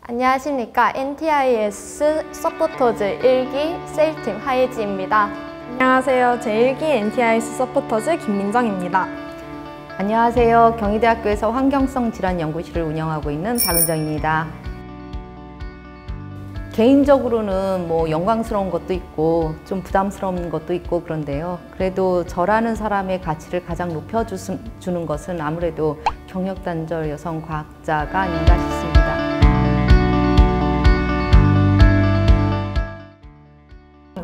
안녕하십니까. NTIS 서포터즈 1기 세일팀 하예지입니다. 안녕하세요. 제1기 NTIS 서포터즈 김민정입니다. 안녕하세요. 경희대학교에서 환경성 질환 연구실을 운영하고 있는 박은정입니다. 개인적으로는 뭐 영광스러운 것도 있고 좀 부담스러운 것도 있고 그런데요. 그래도 저라는 사람의 가치를 가장 높여주는 것은 아무래도 경력단절 여성 과학자가 아닌가 싶습니다.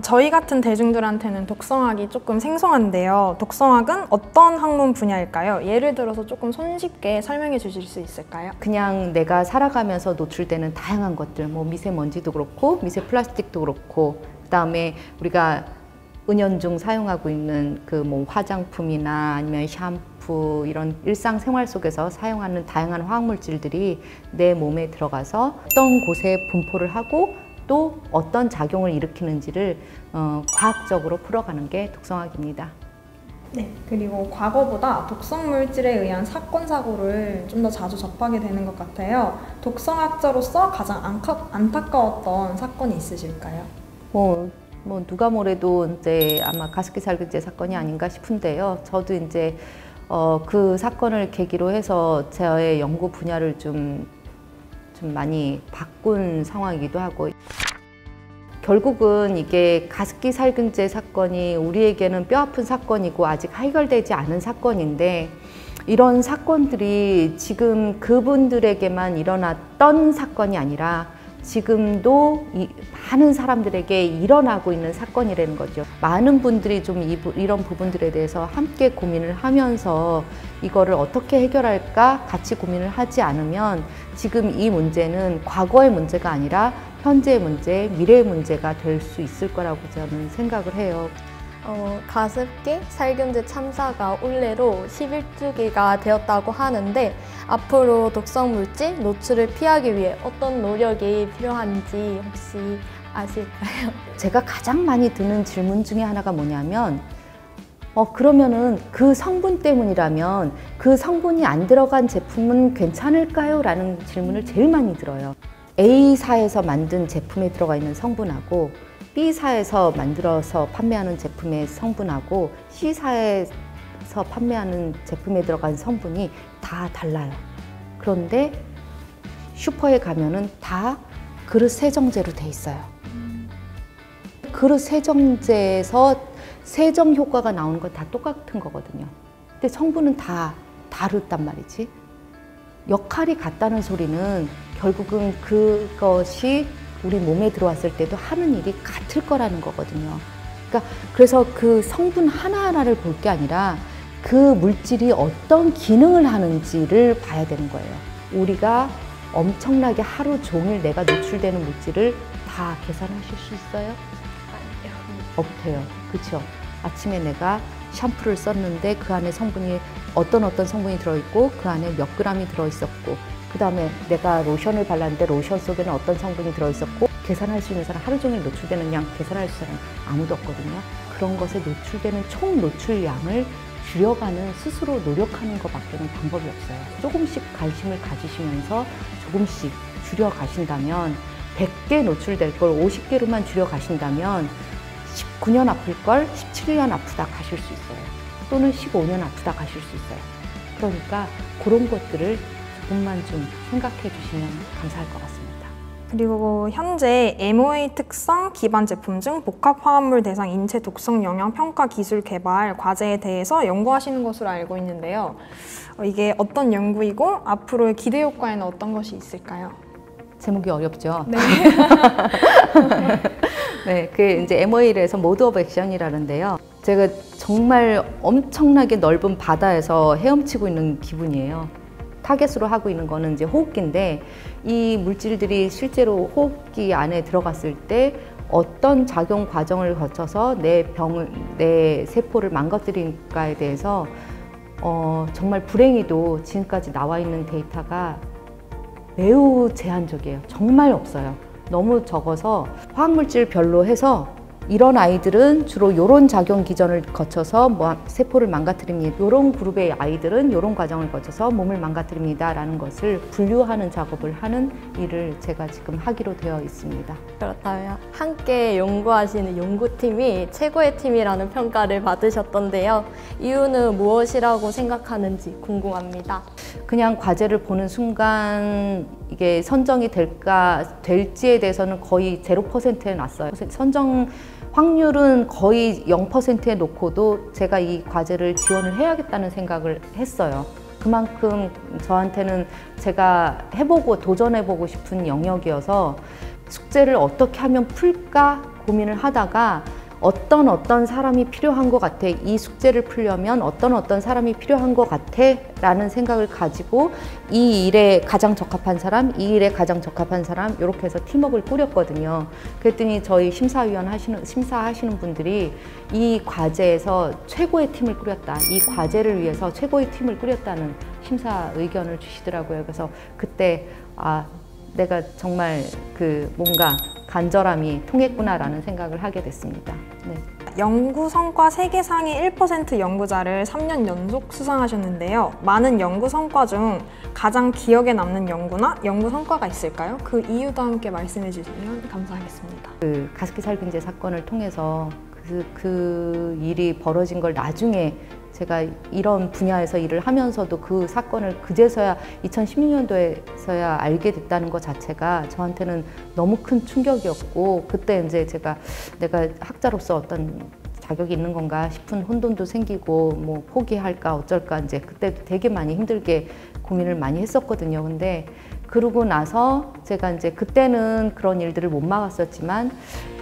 저희 같은 대중들한테는 독성학이 조금 생소한데요. 독성학은 어떤 학문 분야일까요? 예를 들어서 조금 손쉽게 설명해 주실 수 있을까요? 그냥 내가 살아가면서 노출되는 다양한 것들, 뭐 미세먼지도 그렇고 미세 플라스틱도 그렇고 그다음에 우리가 은연중 사용하고 있는 그 뭐 화장품이나 아니면 샴푸 이런 일상생활 속에서 사용하는 다양한 화학물질들이 내 몸에 들어가서 어떤 곳에 분포를 하고 또 어떤 작용을 일으키는지를 과학적으로 풀어가는 게 독성학입니다. 네, 그리고 과거보다 독성 물질에 의한 사건, 사고를 좀 더 자주 접하게 되는 것 같아요. 독성학자로서 가장 안타까웠던 사건이 있으실까요? 뭐 누가 뭐래도 이제 아마 가습기 살균제 사건이 아닌가 싶은데요. 저도 이제 그 사건을 계기로 해서 저의 연구 분야를 좀 많이 바꾼 상황이기도 하고, 결국은 이게 가습기 살균제 사건이 우리에게는 뼈아픈 사건이고 아직 해결되지 않은 사건인데, 이런 사건들이 지금 그분들에게만 일어났던 사건이 아니라 지금도 많은 사람들에게 일어나고 있는 사건이라는 거죠. 많은 분들이 좀 이런 부분들에 대해서 함께 고민을 하면서 이거를 어떻게 해결할까 같이 고민을 하지 않으면 지금 이 문제는 과거의 문제가 아니라 현재의 문제, 미래의 문제가 될 수 있을 거라고 저는 생각을 해요. 가습기 살균제 참사가 올해로 11주기가 되었다고 하는데 앞으로 독성물질 노출을 피하기 위해 어떤 노력이 필요한지 혹시 아실까요? 제가 가장 많이 드는 질문 중에 하나가 뭐냐면 그러면은 그 성분 때문이라면 그 성분이 안 들어간 제품은 괜찮을까요? 라는 질문을 제일 많이 들어요. A사에서 만든 제품에 들어가 있는 성분하고 B사에서 만들어서 판매하는 제품의 성분하고 C사에서 판매하는 제품에 들어간 성분이 다 달라요. 그런데 슈퍼에 가면은 다 그릇 세정제로 돼 있어요. 그릇 세정제에서 세정 효과가 나오는 건 다 똑같은 거거든요. 근데 성분은 다 다르단 말이지. 역할이 같다는 소리는 결국은 그것이 우리 몸에 들어왔을 때도 하는 일이 같을 거라는 거거든요. 그래서 그 성분 하나하나를 볼 게 아니라 그 물질이 어떤 기능을 하는지를 봐야 되는 거예요. 우리가 엄청나게 하루 종일 내가 노출되는 물질을 다 계산하실 수 있어요? 아니요. 없대요. 그렇죠? 아침에 내가 샴푸를 썼는데 그 안에 성분이 어떤 성분이 들어있고 그 안에 몇 그램이 들어있었고 그 다음에 내가 로션을 발랐는데 로션 속에는 어떤 성분이 들어있었고 계산할 수 있는 사람, 하루 종일 노출되는 양 계산할 수 있는 사람 아무도 없거든요. 그런 것에 노출되는 총 노출량을 줄여가는 스스로 노력하는 것밖에는 방법이 없어요. 조금씩 관심을 가지시면서 조금씩 줄여가신다면 100개 노출될 걸 50개로만 줄여가신다면 19년 아플 걸 17년 아프다 가실 수 있어요. 또는 15년 아프다 가실 수 있어요. 그러니까 그런 것들을 조금만 좀 생각해 주시면 감사할 것 같습니다. 그리고 현재 MOA 특성 기반 제품 중 복합 화합물 대상 인체 독성 영향 평가 기술 개발 과제에 대해서 연구하시는 것으로 알고 있는데요. 이게 어떤 연구이고 앞으로의 기대 효과에는 어떤 것이 있을까요? 제목이 어렵죠? 네. 네, 그게 이제 MOA에서 모드 오브 액션이라는데요. 제가 정말 엄청나게 넓은 바다에서 헤엄치고 있는 기분이에요. 타겟으로 하고 있는 거는 이제 호흡기인데 이 물질들이 실제로 호흡기 안에 들어갔을 때 어떤 작용 과정을 거쳐서 내 세포를 망가뜨릴까에 대해서 정말 불행히도 지금까지 나와 있는 데이터가 매우 제한적이에요. 정말 없어요. 너무 적어서 화학물질별로 해서 이런 아이들은 주로 이런 작용 기전을 거쳐서 뭐 세포를 망가뜨립니다. 이런 그룹의 아이들은 이런 과정을 거쳐서 몸을 망가뜨립니다. 라는 것을 분류하는 작업을 하는 일을 제가 지금 하기로 되어 있습니다. 그렇다면 함께 연구하시는 연구팀이 최고의 팀이라는 평가를 받으셨던데요. 이유는 무엇이라고 생각하는지 궁금합니다. 그냥 과제를 보는 순간 이게 선정이 될지에 대해서는 거의 0%에 놨어요. 선정 확률은 거의 0%에 놓고도 제가 이 과제를 지원을 해야겠다는 생각을 했어요. 그만큼 저한테는 제가 해보고 도전해보고 싶은 영역이어서 숙제를 어떻게 하면 풀까 고민을 하다가 어떤 사람이 필요한 것 같아, 이 숙제를 풀려면 어떤 사람이 필요한 것 같아 라는 생각을 가지고 이 일에 가장 적합한 사람, 이 일에 가장 적합한 사람 이렇게 해서 팀워크를 꾸렸거든요. 그랬더니 저희 심사하시는 분들이 이 과제에서 최고의 팀을 꾸렸다, 이 과제를 위해서 최고의 팀을 꾸렸다는 심사 의견을 주시더라고요. 그래서 그때 내가 정말 뭔가 간절함이 통했구나라는 생각을 하게 됐습니다. 네. 연구 성과 세계상위 1% 연구자를 3년 연속 수상하셨는데요. 많은 연구 성과 중 가장 기억에 남는 연구나 연구 성과가 있을까요? 그 이유도 함께 말씀해 주시면 감사하겠습니다. 가습기 살균제 사건을 통해서 그 일이 벌어진 걸 나중에 제가 이런 분야에서 일을 하면서도 그 사건을 그제서야 2016년도에서야 알게 됐다는 것 자체가 저한테는 너무 큰 충격이었고, 그때 이제 내가 학자로서 어떤 자격이 있는 건가 싶은 혼돈도 생기고 뭐 포기할까 어쩔까 이제 그때도 되게 많이 힘들게 고민을 많이 했었거든요. 근데 그러고 나서 제가 이제 그때는 그런 일들을 못 막았었지만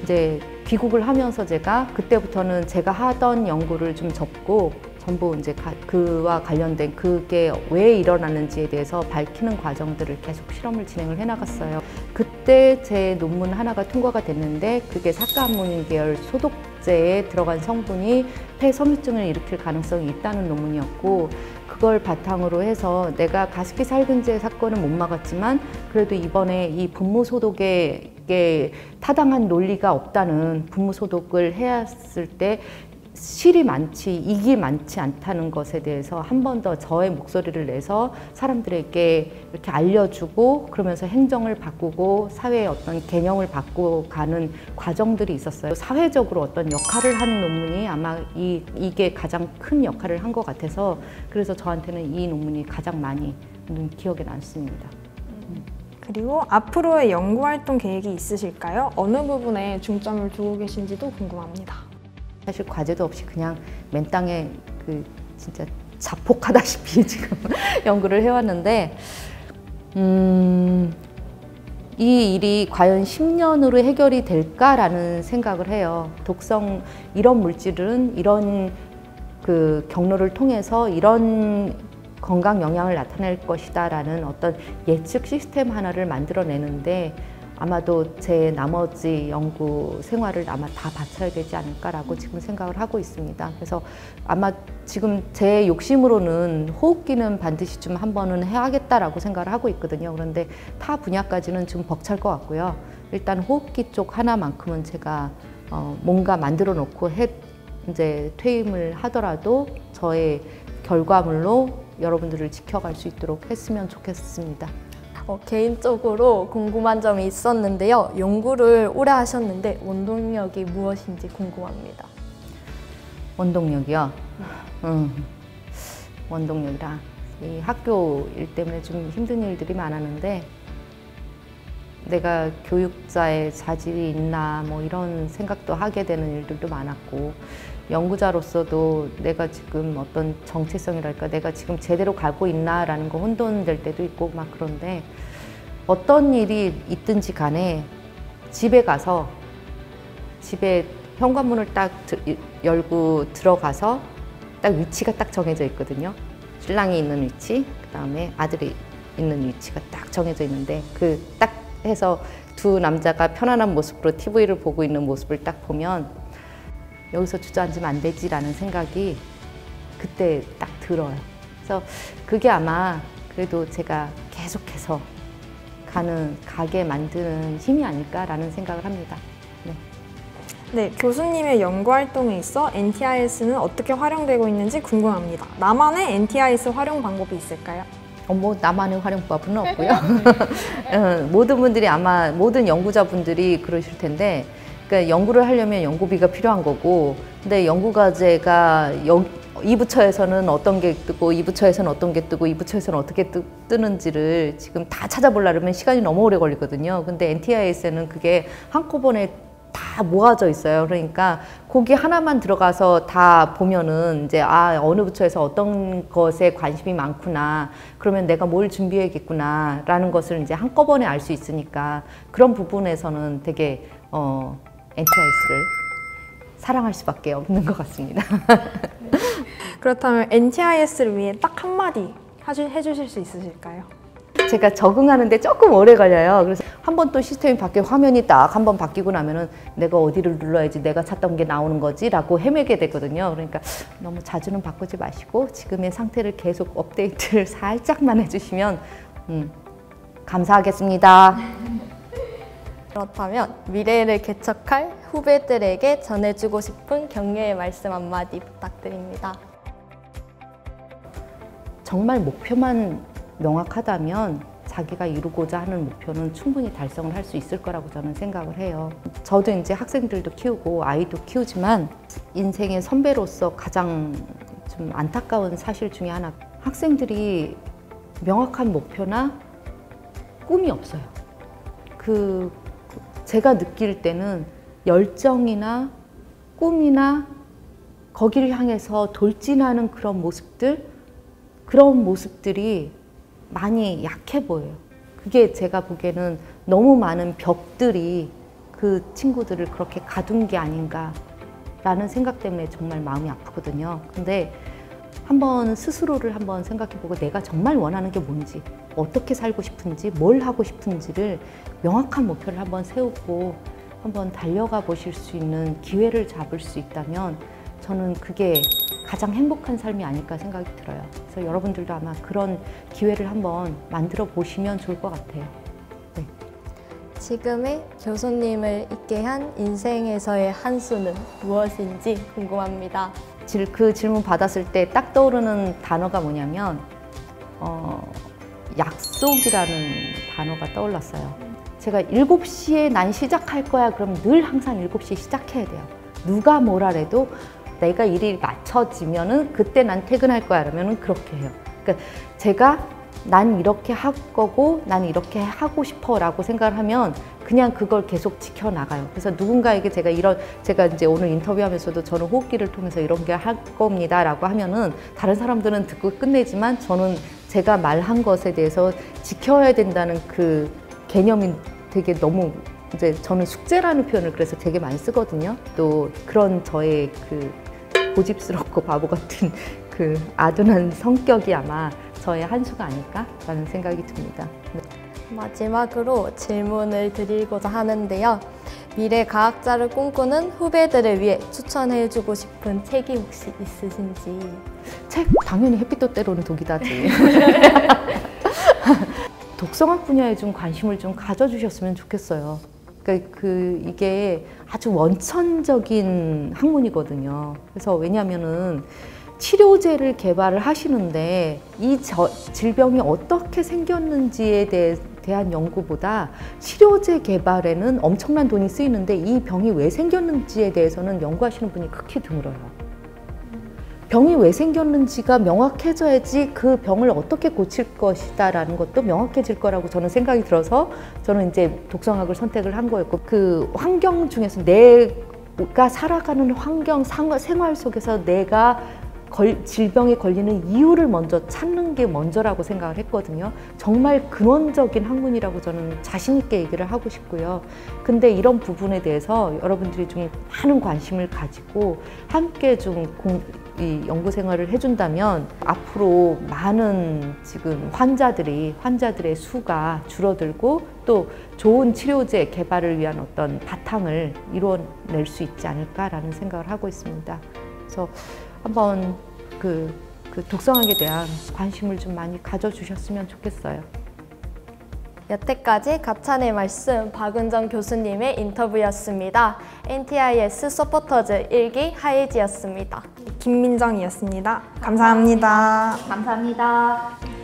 이제 귀국을 하면서 제가 그때부터는 제가 하던 연구를 좀 접고 전부 이제 그와 관련된 그게 왜 일어나는지에 대해서 밝히는 과정들을 계속 실험을 진행을 해나갔어요. 그때 제 논문 하나가 통과가 됐는데 그게 사카아모닌 계열 소독제에 들어간 성분이 폐 섬유증을 일으킬 가능성이 있다는 논문이었고, 그걸 바탕으로 해서 내가 가습기 살균제 사건은 못 막았지만 그래도 이번에 이 분무 소독에 타당한 논리가 없다는 분무 소독을 했을 때 실이 많지 이익이 많지 않다는 것에 대해서 한 번 더 저의 목소리를 내서 사람들에게 이렇게 알려주고 그러면서 행정을 바꾸고 사회의 어떤 개념을 바꾸고 가는 과정들이 있었어요. 사회적으로 어떤 역할을 하는 논문이 아마 이게 가장 큰 역할을 한 것 같아서 그래서 저한테는 이 논문이 가장 많이 기억에 남습니다. 그리고 앞으로의 연구활동 계획이 있으실까요? 어느 부분에 중점을 두고 계신지도 궁금합니다. 사실 과제도 없이 그냥 맨 땅에 진짜 자폭하다시피 지금 연구를 해왔는데 이 일이 과연 10년으로 해결이 될까라는 생각을 해요. 이런 물질은 이런 경로를 통해서 이런 건강 영향을 나타낼 것이다 라는 어떤 예측 시스템 하나를 만들어내는데 아마도 제 나머지 연구 생활을 아마 다 바쳐야 되지 않을까라고 지금 생각을 하고 있습니다. 그래서 아마 지금 제 욕심으로는 호흡기는 반드시 좀 한 번은 해야겠다라고 생각을 하고 있거든요. 그런데 타 분야까지는 좀 벅찰 것 같고요. 일단 호흡기 쪽 하나만큼은 제가 뭔가 만들어 놓고 이제 퇴임을 하더라도 저의 결과물로 여러분들을 지켜갈 수 있도록 했으면 좋겠습니다. 개인적으로 궁금한 점이 있었는데요. 연구를 오래 하셨는데 원동력이 무엇인지 궁금합니다. 원동력이요? 원동력이라 이 학교 일 때문에 좀 힘든 일들이 많았는데 내가 교육자의 자질이 있나 뭐 이런 생각도 하게 되는 일들도 많았고, 연구자로서도 내가 지금 어떤 정체성이랄까 내가 지금 제대로 가고 있나라는 거 혼돈될 때도 있고 막 그런데, 어떤 일이 있든지 간에 집에 가서 집에 현관문을 딱 열고 들어가서 딱 위치가 딱 정해져 있거든요. 신랑이 있는 위치, 그 다음에 아들이 있는 위치가 딱 정해져 있는데 딱 해서 두 남자가 편안한 모습으로 TV를 보고 있는 모습을 딱 보면 여기서 주저앉으면 안 되지라는 생각이 그때 딱 들어요. 그래서 그게 아마 그래도 제가 계속해서 가게 만드는 힘이 아닐까라는 생각을 합니다. 네. 네, 교수님의 연구 활동에 있어 NTIS는 어떻게 활용되고 있는지 궁금합니다. 나만의 NTIS 활용 방법이 있을까요? 뭐 나만의 활용법은 없고요. 모든 분들이 아마 모든 연구자분들이 그러실 텐데, 그러니까 연구를 하려면 연구비가 필요한 거고, 근데 연구 과제가 이 부처에서는 어떤 게 뜨고 이 부처에서는 어떤 게 뜨고 이 부처에서는 어떻게 뜨는지를 지금 다 찾아보려면 시간이 너무 오래 걸리거든요. 근데 NTIS에는 그게 한꺼번에 다 모아져 있어요. 그러니까 거기 하나만 들어가서 다 보면은 이제 어느 부처에서 어떤 것에 관심이 많구나, 그러면 내가 뭘 준비해야겠구나 라는 것을 이제 한꺼번에 알 수 있으니까 그런 부분에서는 되게 NTIS를 사랑할 수밖에 없는 것 같습니다. 그렇다면 NTIS를 위해 딱 한마디 해주실 수 있으실까요? 제가 적응하는데 조금 오래 걸려요. 그래서 한번 또 시스템이 바뀌고 화면이 딱 한번 바뀌고 나면은 내가 어디를 눌러야지 내가 찾던 게 나오는 거지 라고 헤매게 되거든요. 그러니까 너무 자주는 바꾸지 마시고 지금의 상태를 계속 업데이트를 살짝만 해주시면 감사하겠습니다. 그렇다면 미래를 개척할 후배들에게 전해주고 싶은 격려의 말씀 한마디 부탁드립니다. 정말 목표만 명확하다면 자기가 이루고자 하는 목표는 충분히 달성을 할 수 있을 거라고 저는 생각을 해요. 저도 이제 학생들도 키우고 아이도 키우지만 인생의 선배로서 가장 좀 안타까운 사실 중에 하나, 학생들이 명확한 목표나 꿈이 없어요. 제가 느낄 때는 열정이나 꿈이나 거기를 향해서 돌진하는 그런 모습들이 많이 약해 보여요. 그게 제가 보기에는 너무 많은 벽들이 그 친구들을 그렇게 가둔 게 아닌가라는 생각 때문에 정말 마음이 아프거든요. 근데 한번 스스로를 한번 생각해보고 내가 정말 원하는 게 뭔지, 어떻게 살고 싶은지, 뭘 하고 싶은지를 명확한 목표를 한번 세우고 한번 달려가 보실 수 있는 기회를 잡을 수 있다면 저는 그게 가장 행복한 삶이 아닐까 생각이 들어요. 그래서 여러분들도 아마 그런 기회를 한번 만들어 보시면 좋을 것 같아요. 네. 지금의 교수님을 있게 한 인생에서의 한 수는 무엇인지 궁금합니다. 그 질문 받았을 때 딱 떠오르는 단어가 뭐냐면 약속이라는 단어가 떠올랐어요. 제가 7시에 난 시작할 거야. 그럼 늘 항상 7시에 시작해야 돼요. 누가 뭐라 해도 내가 일이 맞춰지면은 그때 난 퇴근할 거야 그러면은 그렇게 해요. 그러니까 제가 난 이렇게 할 거고 난 이렇게 하고 싶어 라고 생각을 하면 그냥 그걸 계속 지켜나가요. 그래서 누군가에게 제가 이제 오늘 인터뷰하면서도 저는 호흡기를 통해서 이런 게 할 겁니다 라고 하면은 다른 사람들은 듣고 끝내지만 저는 제가 말한 것에 대해서 지켜야 된다는 그 개념이 되게 너무 이제 저는 숙제라는 표현을 그래서 되게 많이 쓰거든요. 또 그런 저의 그 고집스럽고 바보 같은 그 아둔한 성격이 아마 저의 한 수가 아닐까라는 생각이 듭니다. 마지막으로 질문을 드리고자 하는데요. 미래 과학자를 꿈꾸는 후배들을 위해 추천해주고 싶은 책이 혹시 있으신지? 책 당연히 햇빛도 때로는 독이다지. 독성학 분야에 좀 관심을 좀 가져주셨으면 좋겠어요. 그러니까 이게 아주 원천적인 학문이거든요. 그래서 왜냐하면은 치료제를 개발을 하시는데 이 질병이 어떻게 생겼는지에 대한 연구보다 치료제 개발에는 엄청난 돈이 쓰이는데 이 병이 왜 생겼는지에 대해서는 연구하시는 분이 극히 드물어요. 병이 왜 생겼는지가 명확해져야지 그 병을 어떻게 고칠 것이다 라는 것도 명확해질 거라고 저는 생각이 들어서 저는 이제 독성학을 선택을 한 거였고, 그 환경 중에서 내가 살아가는 환경, 생활 속에서 내가 질병에 걸리는 이유를 먼저 찾는 게 먼저라고 생각을 했거든요. 정말 근원적인 학문이라고 저는 자신 있게 얘기를 하고 싶고요. 근데 이런 부분에 대해서 여러분들이 좀 많은 관심을 가지고 함께 좀 이 연구 생활을 해준다면 앞으로 많은 지금 환자들의 수가 줄어들고 또 좋은 치료제 개발을 위한 어떤 바탕을 이뤄낼 수 있지 않을까라는 생각을 하고 있습니다. 그래서 한번 그 독성학에 대한 관심을 좀 많이 가져주셨으면 좋겠어요. 여태까지 가찬의 말씀 박은정 교수님의 인터뷰였습니다. NTIS 서포터즈 1기 하예지였습니다. 김민정이었습니다. 감사합니다. 감사합니다.